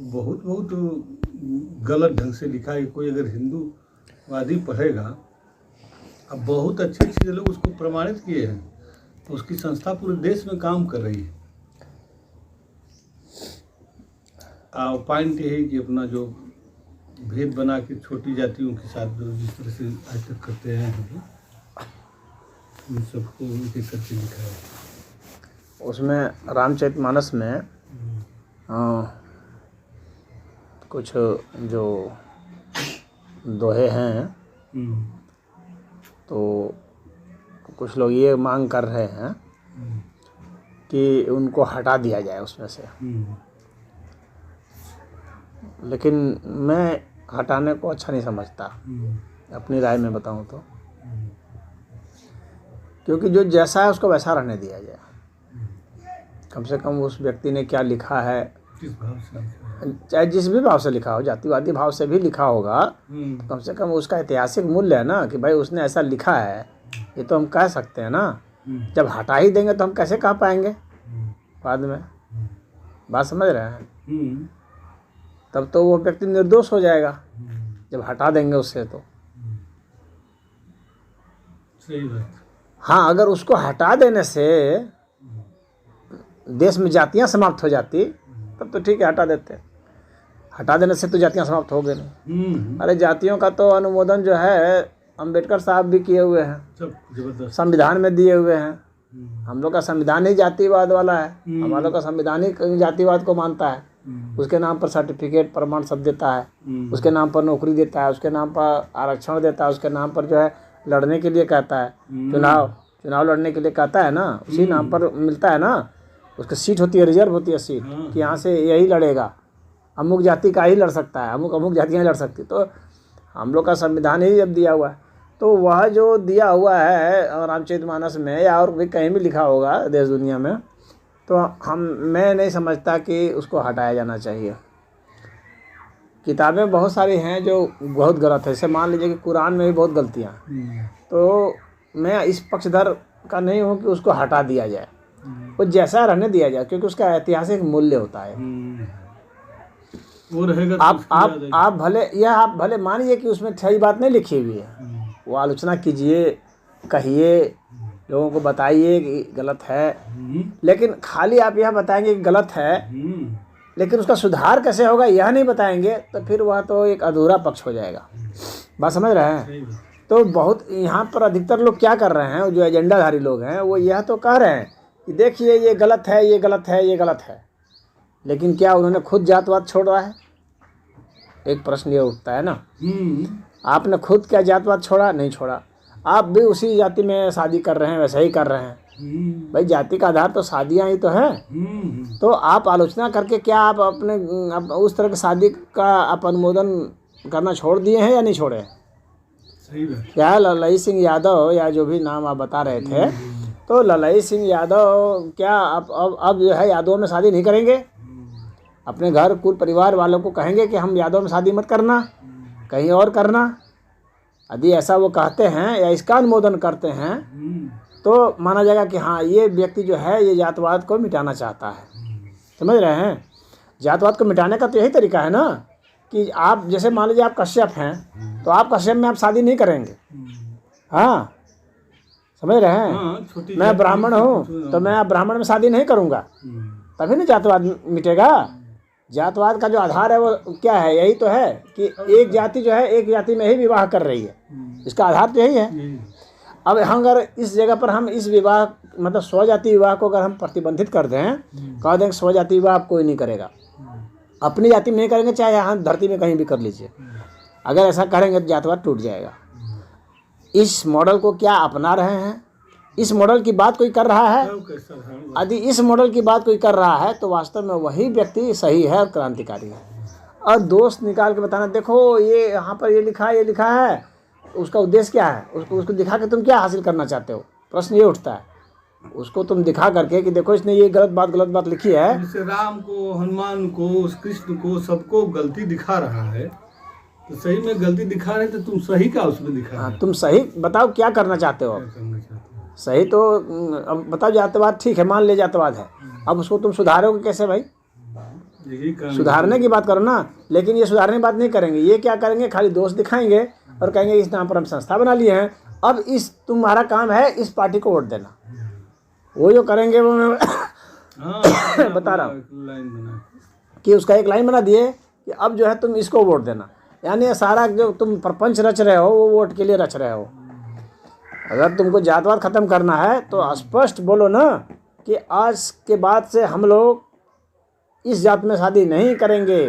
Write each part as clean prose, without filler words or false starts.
बहुत बहुत गलत ढंग से लिखा है। कोई अगर हिंदूवादी पढ़ेगा, अब बहुत अच्छे अच्छे लोग उसको प्रमाणित किए हैं, तो उसकी संस्था पूरे देश में काम कर रही है। पॉइंट ये है कि अपना जो भेद बना के छोटी जातियों के साथ जो जिस तरह से आज तक करते हैं हम लोग, उन सबको उनके करके लिखा है। उसमें रामचरितमानस में कुछ जो दोहे हैं, तो कुछ लोग ये मांग कर रहे हैं कि उनको हटा दिया जाए उसमें से, लेकिन मैं हटाने को अच्छा नहीं समझता, अपनी राय में बताऊं तो। क्योंकि जो जैसा है उसको वैसा रहने दिया जाए। कम से कम उस व्यक्ति ने क्या लिखा है, किस भाव से लिखा है, चाहे जिस भी भाव से लिखा हो, जातिवादी भाव से भी लिखा होगा, तो कम से कम उसका ऐतिहासिक मूल्य है ना, कि भाई उसने ऐसा लिखा है, ये तो हम कह सकते हैं ना। जब हटा ही देंगे तो हम कैसे कह पाएंगे बाद में? बात समझ रहे हैं? तब तो वो व्यक्ति निर्दोष हो जाएगा जब हटा देंगे उससे तो। सही बात। हाँ, अगर उसको हटा देने से देश में जातियां समाप्त हो जाती तब तो ठीक है, हटा देते। हटा देने से तो जातियां समाप्त हो गई नहीं। अरे जातियों का तो अनुमोदन जो है अंबेडकर साहब भी किए हुए हैं, सब जबरदस्त संविधान में दिए हुए हैं। हम लोग का संविधान ही जातिवाद वाला है, हमारे लोग का संविधान ही जातिवाद को मानता है। उसके नाम पर सर्टिफिकेट प्रमाण सब देता है, उसके नाम पर नौकरी देता है, उसके नाम पर आरक्षण देता है, उसके नाम पर जो है लड़ने के लिए कहता है, चुनाव लड़ने के लिए कहता है ना, उसी नाम पर मिलता है ना। उसकी सीट होती है, रिजर्व होती है सीट, कि यहाँ से यही लड़ेगा, अमुक जाति का ही लड़ सकता है, अमुक जातियाँ लड़ सकती। तो हम लोग का संविधान ही जब दिया हुआ है, तो वह जो दिया हुआ है रामचरितमानस में या और भी कहीं भी लिखा होगा देश दुनिया में, तो मैं नहीं समझता कि उसको हटाया जाना चाहिए। किताबें बहुत सारी हैं जो बहुत गलत है, जैसे मान लीजिए कि कुरान में भी बहुत गलतियाँ, तो मैं इस पक्षधर का नहीं हूँ कि उसको हटा दिया जाए, वो जैसा रहने दिया जाए, क्योंकि उसका ऐतिहासिक मूल्य होता है। वो रहेगा तो आप भले मानिए कि उसमें सही बात नहीं लिखी हुई है, वो आलोचना कीजिए, कहिए, लोगों को बताइए कि गलत है, लेकिन खाली आप यह बताएंगे कि गलत है, लेकिन उसका सुधार कैसे होगा यह नहीं बताएंगे, तो फिर वह तो एक अधूरा पक्ष हो जाएगा। बात समझ रहे हैं? तो बहुत यहाँ पर अधिकतर लोग क्या कर रहे हैं, जो एजेंडाधारी लोग हैं, वो यह तो कह रहे हैं कि देखिए ये गलत है, ये गलत है, ये गलत है, लेकिन क्या उन्होंने खुद जातवाद छोड़ा है? एक प्रश्न ये उठता है ना। आपने खुद क्या जातवाद छोड़ा? नहीं छोड़ा। आप भी उसी जाति में शादी कर रहे हैं, वैसे ही कर रहे हैं। भाई जाति का आधार तो शादियाँ ही तो है। तो आप आलोचना करके क्या आप अपने उस तरह की शादी का आप अनुमोदन करना छोड़ दिए हैं या नहीं छोड़े? सही बात। क्या ललई सिंह यादव या जो भी नाम आप बता रहे थे, तो ललई सिंह यादव क्या अब जो है यादवों में शादी नहीं करेंगे? अपने घर कुल परिवार वालों को कहेंगे कि हम यादव में शादी मत करना, कहीं और करना? यदि ऐसा वो कहते हैं या इसका अनुमोदन करते हैं, तो माना जाएगा कि हाँ ये व्यक्ति जो है ये जातवाद को मिटाना चाहता है। समझ रहे हैं? जातवाद को मिटाने का तो यही तरीका है ना, कि आप जैसे मान लीजिए आप कश्यप हैं, तो आप कश्यप में आप शादी नहीं करेंगे। हाँ, समझ रहे हैं? मैं ब्राह्मण हूँ तो मैं आप ब्राह्मण में शादी नहीं करूँगा, तभी ना जातवाद मिटेगा। जातवाद का जो आधार है वो क्या है? यही तो है कि एक जाति जो है एक जाति में ही विवाह कर रही है, इसका आधार तो यही है। अब हम अगर इस जगह पर हम इस विवाह मतलब स्वजाति विवाह को अगर हम प्रतिबंधित कर दें, कह दें स्वजाति विवाह कोई नहीं करेगा, अपनी जाति में नहीं करेंगे, चाहे यहाँ धरती में कहीं भी कर लीजिए, अगर ऐसा करेंगे तो जातवाद टूट जाएगा। इस मॉडल को क्या अपना रहे हैं? इस मॉडल की बात कोई कर रहा है? यदि इस मॉडल की बात कोई कर रहा है तो वास्तव में वही व्यक्ति सही है और क्रांतिकारी है। और दोस्त निकाल के बताना, देखो ये यहाँ पर ये लिखा है, ये लिखा है, उसका उद्देश्य क्या है? उसको दिखा के तुम क्या हासिल करना चाहते हो? प्रश्न ये उठता है। उसको तुम दिखा करके कि देखो इसने ये गलत बात लिखी है। जैसे राम को, हनुमान को, कृष्ण को, सबको गलती दिखा रहा है, तो सही में गलती दिखा रहे तो तुम सही का उसमें दिखा रहे? तुम सही बताओ क्या करना चाहते हो? सही तो अब बताओ, जातवाद ठीक है, मान ले जातवाद है, अब उसको तुम सुधारोगे कैसे भाई? यही कारण सुधारने की बात करो ना। लेकिन ये सुधारने की बात नहीं करेंगे, ये क्या करेंगे, खाली दोष दिखाएंगे और कहेंगे इस नाम पर हम संस्था बना लिए हैं, अब इस तुम्हारा काम है इस पार्टी को वोट देना। वो जो करेंगे वो मैं हाँ बता रहा हूँ लाइन बना कि उसका एक लाइन बना दिए कि अब जो है तुम इसको वोट देना। यानी ये सारा जो तुम प्रपंच रच रहे हो वो वोट के लिए रच रहे हो। अगर तुमको जातवाद ख़त्म करना है तो स्पष्ट बोलो ना कि आज के बाद से हम लोग इस जात में शादी नहीं करेंगे,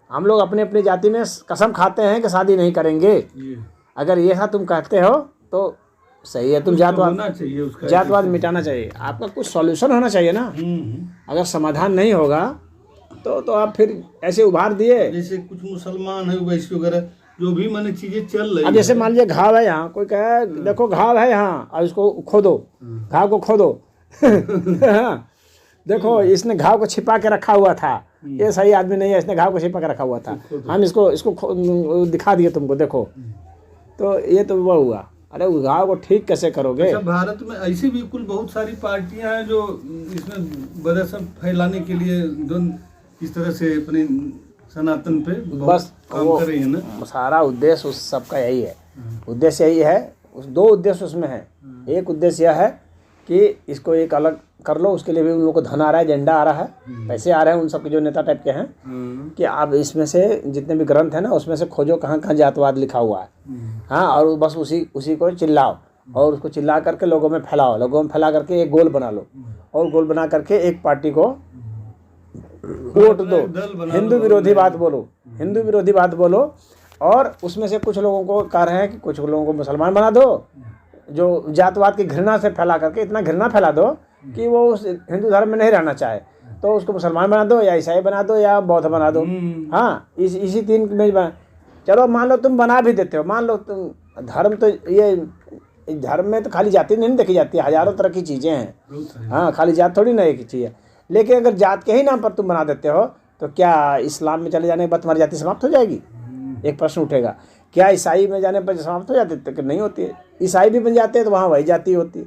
हम लोग अपनी अपनी जाति में कसम खाते हैं कि शादी नहीं करेंगे। ये अगर ये सा तुम कहते हो तो सही है, तुम जातवाद होना चाहिए उसका जातवाद मिटाना चाहिए। आपका कुछ सॉल्यूशन होना चाहिए ना। अगर समाधान नहीं होगा तो आप फिर ऐसे उभार दिए। जैसे कुछ मुसलमान है वैसे वगैरह जो भी माने चीजें चल रही अब जैसे मान लीजिए घाव है यहाँ, कोई कहे देखो घाव है यहाँ और इसको खोदो, घाव को खोदो हाँ, देखो इसने घाव को छिपा के रखा हुआ था, ये सही आदमी नहीं है, इसने घाव को छिपा के रखा हुआ था, हम इसको दिखा दिए तुमको, देखो तो ये तो वो हुआ। अरे उस घाव को ठीक कैसे करोगे? अच्छा, भारत में ऐसी भी कुल बहुत सारी पार्टियां हैं जो इसमें बदअसर फैलाने के लिए इस तरह से अपने सनातन पे बस काम कर रही है ना। सारा उद्देश्य उस सबका यही है, उद्देश्य यही है। उस दो उद्देश्य उसमें है। एक उद्देश्य यह है कि इसको एक अलग कर लो, उसके लिए भी उन लोगों को धन आ रहा है, एजेंडा आ रहा है, पैसे आ रहे हैं उन सब के जो नेता टाइप के हैं कि आप इसमें से जितने भी ग्रंथ हैं ना उसमें से खोजो कहाँ कहाँ जातवाद लिखा हुआ है। हाँ, और बस उसी को चिल्लाओ और उसको चिल्ला करके लोगों में फैलाओ, लोगों में फैला करके एक गोल बना लो और गोल बना करके एक पार्टी को वोट दो। हिंदू विरोधी बात बोलो, हिंदू विरोधी बात बोलो और उसमें से कुछ लोगों को कह रहे हैं कि कुछ लोगों को मुसलमान बना दो, जो जातवाद की घृणा से फैला करके इतना घृणा फैला दो कि वो उस हिंदू धर्म में नहीं रहना चाहे, तो उसको मुसलमान बना दो या ईसाई बना दो या बौद्ध बना दो। हाँ, इसी तीन में बना। चलो मान लो तुम बना भी देते हो, मान लो तुम धर्म, तो ये धर्म में तो खाली जाति नहीं देखी जाती है, हजारों तरह की चीज़ें हैं। हाँ, खाली जात थोड़ी ना एक ही चीज़ है। लेकिन अगर जात के ही नाम पर तुम बना देते हो तो क्या इस्लाम में चले जाने के बाद तुम्हारी जाति समाप्त हो जाएगी? एक प्रश्न उठेगा। क्या ईसाई में जाने पर समाप्त हो जाती है? नहीं होती है। ईसाई भी बन जाते हैं तो वहाँ वही जाति होती है।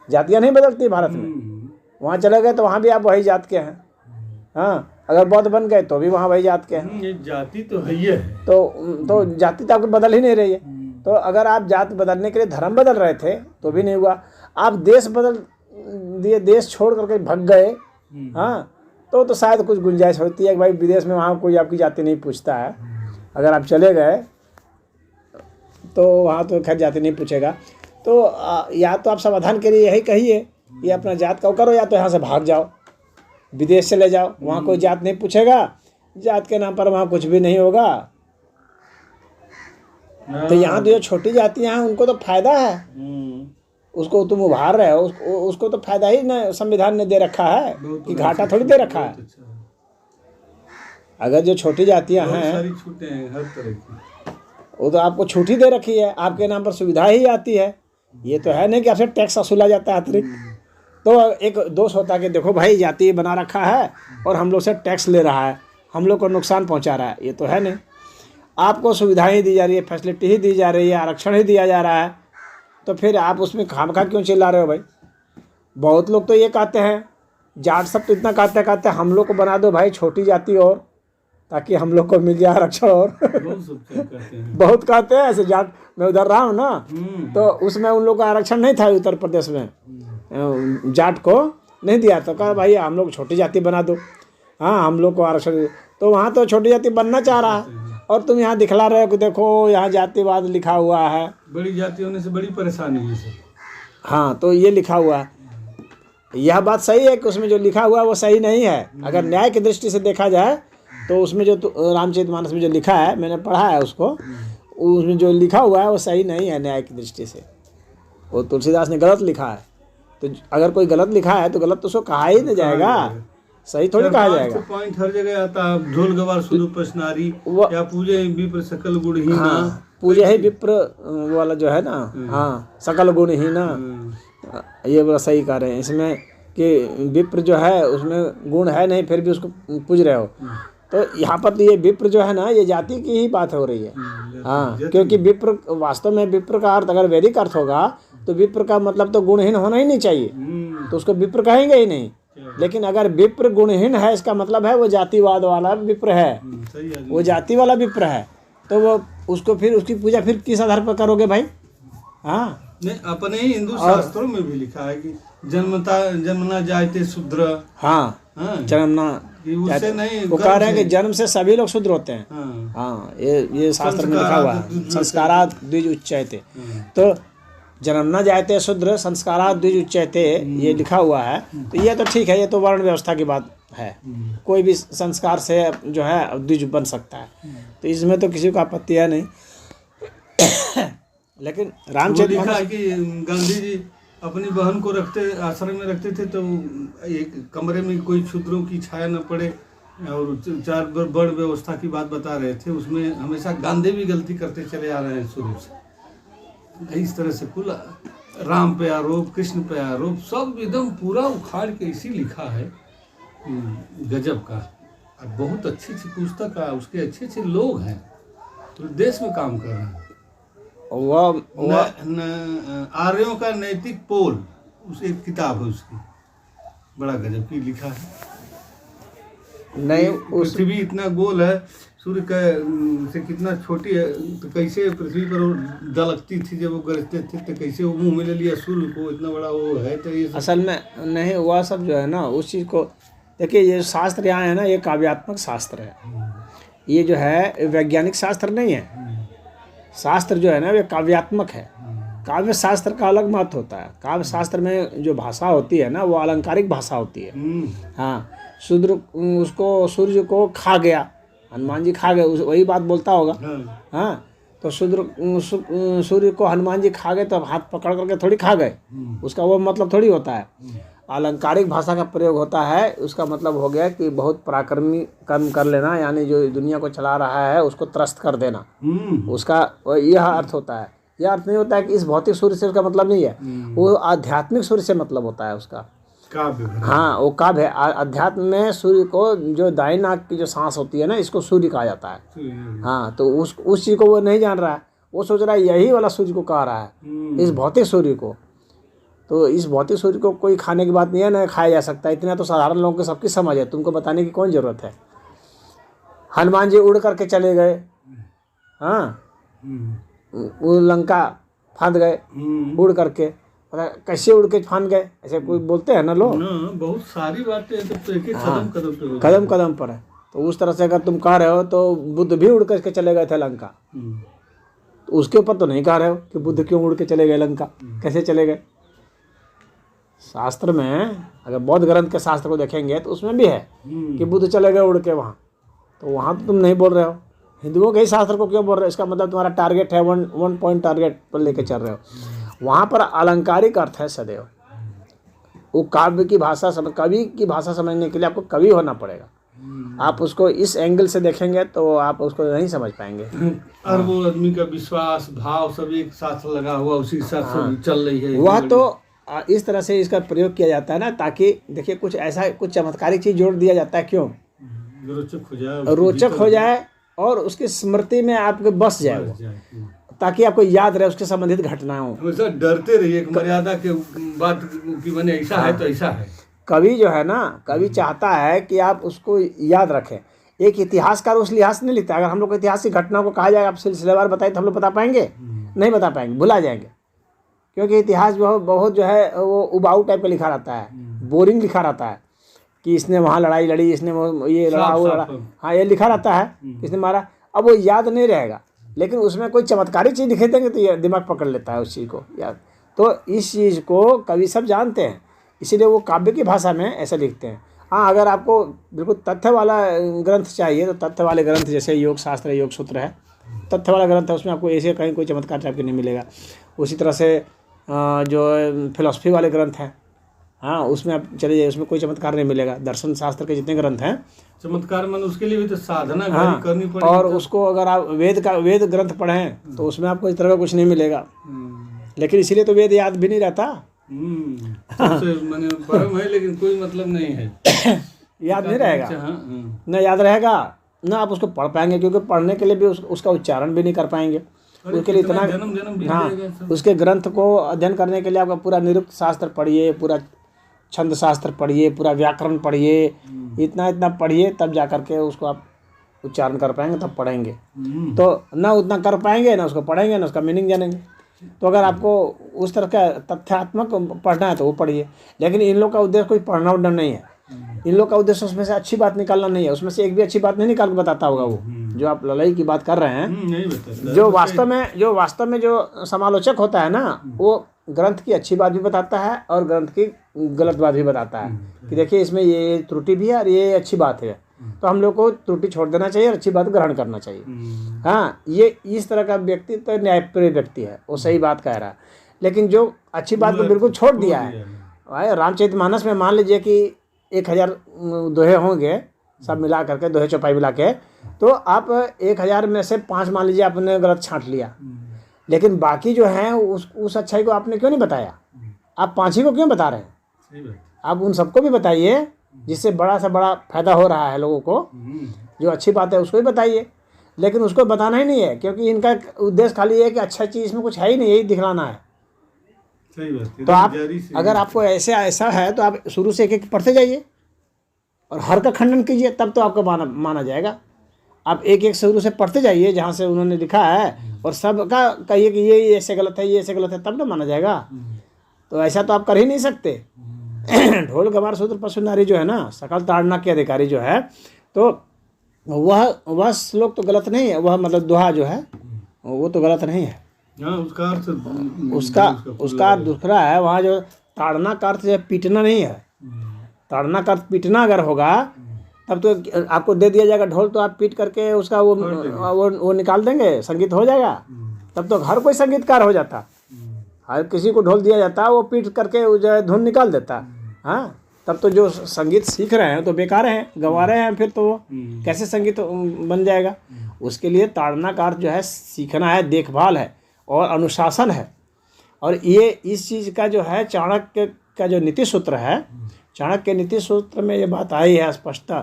जातियाँ नहीं बदलती भारत में। वहाँ चले गए तो वहाँ भी आप वही जात के हैं। हाँ, अगर बौद्ध बन गए तो भी वहाँ वही जात के हैं। ये जाति तो है ही है। तो जाति तो आपको बदल ही नहीं रही है। तो अगर आप जात बदलने के लिए धर्म बदल रहे थे तो भी नहीं हुआ। आप देश बदल दिए, देश छोड़ करके भग गए, हाँ, तो शायद कुछ गुंजाइश होती है कि भाई विदेश में वहाँ कोई आपकी जाति नहीं पूछता है। अगर आप चले गए तो वहाँ तो खैर जाति नहीं पूछेगा। तो या तो आप समाधान के लिए यही कहिए कि अपना जात का करो, या तो यहाँ से भाग जाओ, विदेश चले जाओ, वहाँ कोई जात नहीं पूछेगा, जात के नाम पर वहाँ कुछ भी नहीं होगा। तो यहाँ तो जो छोटी जातियाँ हैं उनको तो फायदा है, उसको तुम उभार रहे हो, उसको तो फायदा ही ना संविधान ने दे रखा है कि घाटा थोड़ी दे रखा है। अगर जो छोटी जातियाँ हैं सारी छूटें हैं हर तरह की, वो तो आपको छूट ही दे रखी है, आपके नाम पर सुविधा ही आती है। ये तो है नहीं कि आपसे टैक्स वसूला जाता है अतिरिक्त। तो एक दोष होता है कि देखो भाई जाति बना रखा है और हम लोग से टैक्स ले रहा है, हम लोग को नुकसान पहुंचा रहा है। ये तो है नहीं, आपको सुविधाएं दी जा रही है, फैसिलिटी ही दी जा रही है, आरक्षण ही दिया जा रहा है, तो फिर आप उसमें खामखा क्यों चिल्ला रहे हो भाई? बहुत लोग तो ये कहते हैं, जाट सब तो इतना कहते हैं हम लोग को बना दो भाई छोटी जाति और, ताकि हम लोग को मिल जाए आरक्षण और बहुत कहते हैं ऐसे। जाट मैं उधर रहा हूँ ना, तो उसमें उन लोग का आरक्षण नहीं था उत्तर प्रदेश में, जाट को नहीं दिया, तो कहा भाई हम लोग छोटी जाति बना दो, हाँ हम लोग को आरक्षण। तो वहाँ तो छोटी जाति बनना चाह रहा है और तुम यहाँ दिखला रहे हो कि देखो यहाँ जातिवाद लिखा हुआ है। बड़ी जाति होने से बड़ी परेशानी है सर। हाँ, तो ये लिखा हुआ है, यह बात सही है कि उसमें जो लिखा हुआ है वो सही नहीं है। अगर न्याय की दृष्टि से देखा जाए तो उसमें जो रामचरितमानस में जो लिखा है, मैंने पढ़ा है उसको, उसमें जो लिखा हुआ है वो सही नहीं है न्याय की दृष्टि से। वो तुलसीदास ने गलत लिखा है। तो अगर कोई गलत लिखा है तो गलत तो उसको कहा ही नहीं जाएगा, सही थोड़ी कहा जाएगा। पॉइंट हर जगह आता है, ढोल गवार सुदु प्रश्नारी या पूजे विप्र सकल गुणहीना। हाँ, पूजे ही विप्र वाला जो है ना, हाँ सकल गुणहीना, ये बड़ा सही कह रहे हैं इसमें कि विप्र जो है उसमें गुण है नहीं फिर भी उसको पूज रहे हो। तो यहाँ पर तो ये विप्र जो है ना, ये जाति की ही बात हो रही है। हाँ, क्योंकि विप्र वास्तव में विप्र का अर्थ अगर वैदिक अर्थ होगा तो विप्र का मतलब तो गुणहीन होना ही नहीं चाहिए, तो उसको विप्र कहेंगे ही नहीं। लेकिन अगर विप्र गुणहीन है, इसका मतलब है वो जातिवाद वाला विप्र है, सही है। वो जाति वाला विप्र है, तो वो उसको फिर उसकी पूजा फिर किस आधार पर करोगे भाई? हाँ, नहीं, अपने ही हिंदू शास्त्रों में भी लिखा है कि जन्मना जायते शूद्र। हाँ, हाँ, जन्मना कि उससे नहीं, वो कह रहे हैं कि जन्म से सभी लोग शूद्र होते हैं। हाँ, हाँ, ये शास्त्र में लिखा हुआ है, संस्कारात् द्विज उच्यते। तो जन्मना जायते शूद्र, संस्कारात् द्विज उच्यते, ये लिखा हुआ है। तो ये तो ठीक है, ये तो वर्ण व्यवस्था की बात है, कोई भी संस्कार से जो है द्विज बन सकता है, तो इसमें तो किसी को आपत्ति है नहीं। लेकिन वो लिखा है कि गांधी जी अपनी बहन को आश्रम में रखते थे, तो एक कमरे में कोई शूद्रों की छाया न पड़े, और चार बड़ व्यवस्था की बात बता रहे थे। उसमें हमेशा गांधी भी गलती करते चले आ रहे हैं शुरू से। इस तरह से कुल राम पे आरोप, कृष्ण पे आरोप, सब एकदम पूरा उखाड़ के इसी लिखा है। गजब का, और बहुत अच्छी पुस्तक है, उसके अच्छे लोग हैं, पूरे देश में काम कर रहे हैं। आर्यों का नैतिक पोल, उस एक किताब है उसकी, बड़ा गजब की लिखा है। नहीं, पृथ्वी इतना गोल है, सूर्य का से कितना छोटी है, तो कैसे पृथ्वी पर वो दलकती थी जब वो गरजते थे, तो कैसे वो मुंह में ले लिया सूर्य को, इतना बड़ा वो है। तो ये असल में नहीं, वह सब जो है ना उस चीज़ को देखिए, ये शास्त्र यहाँ है ना, ये काव्यात्मक शास्त्र है, ये जो है वैज्ञानिक शास्त्र नहीं है। शास्त्र जो है ना वे काव्यात्मक है। काव्य शास्त्र का अलग महत्व होता है। काव्य शास्त्र में जो भाषा होती है ना, वो अलंकारिक भाषा होती है। हाँ, शूद्र उसको सूर्य को खा गया, हनुमान जी खा गए, वही बात बोलता होगा। हाँ, तो सूर्य को हनुमान जी खा गए, तो हाथ पकड़ करके थोड़ी खा गए, उसका वो मतलब थोड़ी होता है। अलंकारिक भाषा का प्रयोग होता है, उसका मतलब हो गया कि बहुत पराक्रमी कर्म कर लेना, यानी जो दुनिया को चला रहा है उसको त्रस्त कर देना, उसका यह अर्थ होता है। यह अर्थ नहीं होता है कि इस भौतिक सूर्य से उसका मतलब नहीं है, वो आध्यात्मिक सूर्य से मतलब होता है उसका। काव्य, हाँ, वो काव्य है। अध्यात्म में सूर्य को जो दाहिनी नाक की जो सांस होती है ना, इसको सूर्य कहा जाता है। हाँ, तो उस चीज़ को वो नहीं जान रहा है, वो सोच रहा है यही वाला सूर्य को कहा रहा है, इस भौतिक सूर्य को। तो इस भौतिक सूर्य को कोई खाने की बात नहीं है, ना खाया जा सकता, इतना तो साधारण लोगों को सबकी समझ है, तुमको बताने की कौन ज़रूरत है। हनुमान जी उड़ करके चले गए, हाँ, वो लंका फांद गए उड़ करके, पता कैसे उड़ के फांद गए, ऐसे कोई बोलते हैं ना लोग। बहुत सारी बातें तो एक कदम कदम पर है। तो उस तरह से अगर तुम कह रहे हो तो बुद्ध भी उड़ करके चले गए थे लंका, तो उसके ऊपर तो नहीं कह रहे हो कि बुद्ध क्यों उड़ के चले गए लंका, कैसे चले गए। शास्त्र में अगर बौद्ध ग्रंथ के शास्त्र को देखेंगे तो उसमें भी है कि बुद्ध चले गए उड़ के वहाँ, तो वहाँ तो तुम नहीं बोल रहे हो। हिंदुओं के ही शास्त्र को क्यों बोल रहे हो? इसका मतलब तुम्हारा टारगेट है वन पॉइंट टारगेट पर लेके चल रहे हो। वहाँ पर अलंकारिक अर्थ है सदैव। वो काव्य की भाषा कवि की भाषा समझने के लिए आपको कवि होना पड़ेगा। आप उसको इस एंगल से देखेंगे तो आप उसको नहीं समझ पाएंगे। और वो आदमी का विश्वास भाव सब एक साथ लगा हुआ, उसी के साथ चल रही है। वह तो इस तरह से इसका प्रयोग किया जाता है ना, ताकि देखिए कुछ ऐसा कुछ चमत्कारिक चीज़ जोड़ दिया जाता है। क्यों? रोचक हो जाए और उसकी स्मृति में आपके बस जाए वो, ताकि आपको याद रहे उसके संबंधित घटनाओं। हमेशा डरते रहिए मर्यादा के बात की, बने ऐसा है तो ऐसा है। कवि जो है ना, कवि चाहता है कि आप उसको याद रखें। एक इतिहासकार उस लिहाज से नहीं लिखता। अगर हम लोग इतिहास की घटनाओं को कहा जाए आप सिलसिलेवार बताइए तो हम लोग बता पाएंगे? नहीं बता पाएंगे, भुला जाएंगे। क्योंकि इतिहास बहुत जो है वो उबाऊ टाइप का लिखा रहता है, बोरिंग लिखा रहता है कि इसने वहाँ लड़ाई लड़ी, इसने ये लड़ा, वो लड़ा, हाँ ये लिखा रहता है, इसने मारा। अब वो याद नहीं रहेगा, लेकिन उसमें कोई चमत्कारी चीज़ लिखे देंगे तो ये दिमाग पकड़ लेता है उस चीज़ को याद। तो इस चीज़ को कवि सब जानते हैं, इसीलिए वो काव्य की भाषा में ऐसे लिखते हैं। हाँ, अगर आपको बिल्कुल तथ्य वाला ग्रंथ चाहिए तो तथ्य वाले ग्रंथ जैसे योग शास्त्र, योग सूत्र है, तथ्य वाला ग्रंथ है, उसमें आपको ऐसे कहीं कोई चमत्कार टाइप के नहीं मिलेगा। उसी तरह से जो फिलॉसफी वाले ग्रंथ हैं, हाँ उसमें आप चले जाइए, उसमें कोई चमत्कार नहीं मिलेगा। दर्शन शास्त्र के जितने ग्रंथ हैं, चमत्कार मन उसके लिए भी तो साधना करनी पड़ेगी। और उसको अगर आप वेद ग्रंथ पढ़ें तो उसमें आपको इस तरह का कुछ नहीं मिलेगा। लेकिन इसीलिए तो वेद याद भी नहीं रहता। मैंने परम है लेकिन कोई मतलब नहीं है, याद नहीं रहेगा, न याद रहेगा न आप उसको पढ़ पाएंगे, क्योंकि पढ़ने के लिए भी उसका उच्चारण भी नहीं कर पाएंगे। उसके लिए इतना जन्म हाँ, उसके ग्रंथ को अध्ययन करने के लिए आपका पूरा निरुक्त शास्त्र पढ़िए, पूरा छंद शास्त्र पढ़िए, पूरा व्याकरण पढ़िए, इतना इतना पढ़िए, तब जा कर के उसको आप उच्चारण कर पाएंगे, तब पढ़ेंगे। तो ना उतना कर पाएंगे, ना उसको पढ़ेंगे, ना उसका मीनिंग जानेंगे। तो अगर आपको उस तरह का तथ्यात्मक पढ़ना है तो वो पढ़िए। लेकिन इन लोग का उद्देश्य कोई पढ़ना उड़ना नहीं है। इन लोग का उद्देश्य उसमें से अच्छी बात निकालना नहीं है। उसमें से एक भी अच्छी बात नहीं निकाल के बताता होगा वो, जो आप लड़ाई की बात कर रहे हैं। नहीं बताता। जो वास्तव में जो समालोचक होता है ना, वो ग्रंथ की अच्छी बात भी बताता है और ग्रंथ की गलत बात भी बताता है कि देखिए इसमें ये त्रुटि भी है और ये अच्छी बात है। तो हम लोग को त्रुटि छोड़ देना चाहिए और अच्छी बात ग्रहण करना चाहिए। हाँ, ये इस तरह का व्यक्ति तो न्यायप्रिय व्यक्ति है, वो सही बात कह रहा है। लेकिन जो अच्छी बात को बिल्कुल छोड़ दिया है, रामचरितमानस में मान लीजिए कि 1000 दोहे होंगे सब मिला करके, दोहे चौपाई मिला के, तो आप 1000 में से 5 मान लीजिए आपने गलत छांट लिया, लेकिन बाकी जो है उस अच्छाई को आपने क्यों नहीं बताया? आप 5 ही को क्यों बता रहे हैं? आप उन सबको भी बताइए जिससे बड़ा से बड़ा फायदा हो रहा है लोगों को। जो अच्छी बात है उसको ही बताइए, लेकिन उसको बताना ही नहीं है, क्योंकि इनका उद्देश्य खाली ये है कि अच्छा चीज़ इसमें कुछ है ही नहीं, यही दिखलाना है। सही बात है। तो आप अगर आपको ऐसा है तो आप शुरू से एक एक पढ़ते जाइए और हर का खंडन कीजिए, तब तो आपको माना जाएगा। आप एक एक शुरू से पढ़ते जाइए जहाँ से उन्होंने लिखा है, और सब का कहिए कि ये ऐसे गलत है, ये ऐसे गलत है, तब ना माना जाएगा। तो ऐसा तो आप कर ही नहीं सकते। ढोल गवार शूद्र पशु नारी जो है ना, सकल ताड़ना के अधिकारी जो है, तो वह श्लोक तो गलत नहीं है। वह मतलब दोहा जो है वो तो गलत नहीं है। उसका अर्थ उसका दूसरा है। वहाँ जो ताड़ना का अर्थ जो पीटना नहीं है। ताड़ना का अर्थ पीटना अगर होगा तब तो आपको दे दिया जाएगा ढोल, तो आप पीट करके उसका वो निकाल देंगे, संगीत हो जाएगा। तब तो हर कोई संगीतकार हो जाता। हर किसी को ढोल दिया जाता, वो पीट करके जो है धुन निकाल देता। हाँ, तब तो जो संगीत सीख रहे हैं तो बेकार हैं, गवा रहे हैं, फिर तो वो कैसे संगीत बन जाएगा? उसके लिए ताड़ना का अर्थ जो है सीखना है, देखभाल है और अनुशासन है। और ये इस चीज़ का जो है चाणक्य का जो नीति सूत्र है, चाणक्य के नीति सूत्र में ये बात आई है स्पष्टता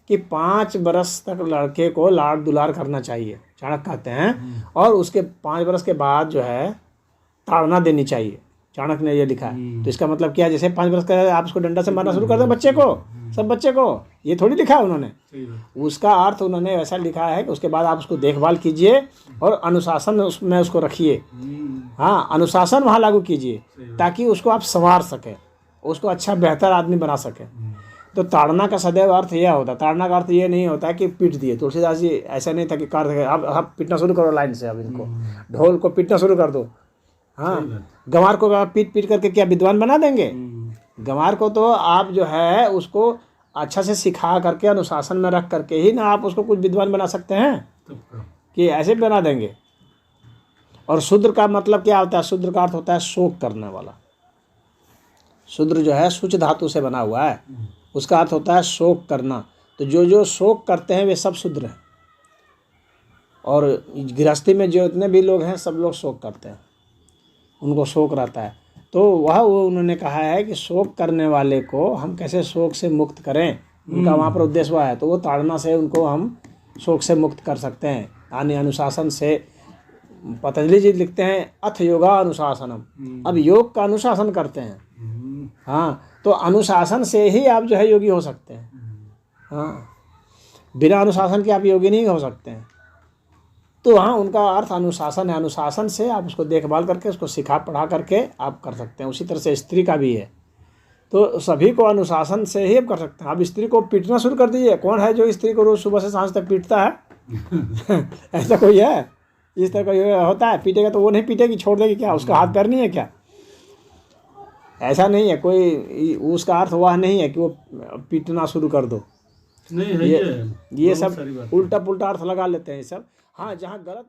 कि 5 बरस तक लड़के को लाड़ दुलार करना चाहिए, चाणक्य कहते हैं। और उसके 5 बरस के बाद जो है ताड़ना देनी चाहिए। चाणक्य ने ये लिखा है। तो इसका मतलब क्या है? जैसे 5 बरस का आप उसको डंडा से मारना शुरू कर दो बच्चे को, सब बच्चे को, ये थोड़ी लिखा है उन्होंने। उसका अर्थ उन्होंने ऐसा लिखा है कि उसके बाद आप उसको देखभाल कीजिए और अनुशासन में उसको रखिए। हाँ, अनुशासन वहाँ लागू कीजिए ताकि उसको आप संवार सकें, उसको अच्छा बेहतर आदमी बना सकें। तो ताड़ना का सदैव अर्थ यह होता है। ताड़ना का अर्थ ये नहीं होता है कि पीट दिए। तुलसीदास जी ऐसा नहीं था कि कार अब पीटना शुरू करो लाइन से, अब इनको ढोल को पीटना शुरू कर दो। हाँ, गंवार को पीट पीट करके क्या विद्वान बना देंगे? गंवार को तो आप जो है उसको अच्छा से सिखा करके अनुशासन में रख करके ही ना आप उसको कुछ विद्वान बना सकते हैं कि ऐसे बना देंगे। और शूद्र का मतलब क्या होता है? शूद्र का अर्थ होता है शोक करने वाला। शूद्र जो है शुच धातु से बना हुआ है, उसका अर्थ होता है शोक करना। तो जो शोक करते हैं वे सब शूद्र हैं। और गृहस्थी में जो इतने भी लोग हैं सब लोग शोक करते हैं, उनको शोक रहता है। तो वो उन्होंने कहा है कि शोक करने वाले को हम कैसे शोक से मुक्त करें, उनका वहाँ पर उद्देश्य हुआ है। तो वो ताड़ना से उनको हम शोक से मुक्त कर सकते हैं, यानी अनुशासन से। पतंजलि जी लिखते हैं अथ योगा अनुशासनम। अब योग का अनुशासन करते हैं। हाँ, तो अनुशासन से ही आप जो है योगी हो सकते हैं। हाँ, बिना अनुशासन के आप योगी नहीं हो सकते हैं। तो हाँ, उनका अर्थ अनुशासन है। अनुशासन से आप उसको देखभाल करके उसको सिखा पढ़ा करके आप कर सकते हैं। उसी तरह से स्त्री का भी है। तो सभी को अनुशासन से ही आप कर सकते हैं। आप स्त्री को पीटना शुरू कर दीजिए। कौन है जो स्त्री को रोज़ सुबह से सांझ तक पीटता है? ऐसा कोई है? इस तरह का होता है? पीटेगा तो वो नहीं पीटेगी, छोड़ देगी क्या? उसका हाथ पैर नहीं है क्या? ऐसा नहीं है कोई। उसका अर्थ वह नहीं है कि वो पीटना शुरू कर दो। नहीं है, ये सब उल्टा पुल्टा अर्थ लगा लेते हैं सब। हाँ, जहाँ गलत